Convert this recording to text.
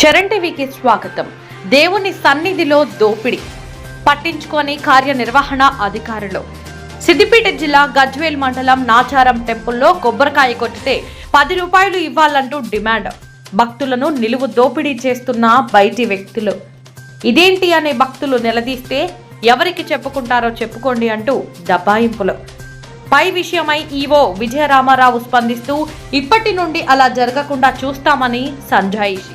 చరణ్ టీవీకి స్వాగతం. దేవుని సన్నిధిలో దోపిడీ పట్టించుకొని కార్యనిర్వహణ అధికారులు. సిద్దిపేట జిల్లా గజ్వేల్ మండలం నాచారం టెంపుల్లో కొబ్బరికాయ కొట్టితే 10 రూపాయలు ఇవ్వాలంటూ డిమాండ్. భక్తులను నిలువు దోపిడీ చేస్తున్న బయటి వ్యక్తులు. ఇదేంటి అనే భక్తులు నిలదీస్తే ఎవరికి చెప్పుకుంటారో చెప్పుకోండి అంటూ దబాయింపులు. పై విషయమై ఈవో విజయరామారావు స్పందిస్తూ ఇప్పటి నుండి అలా జరగకుండా చూస్తామని సంజాయిషి.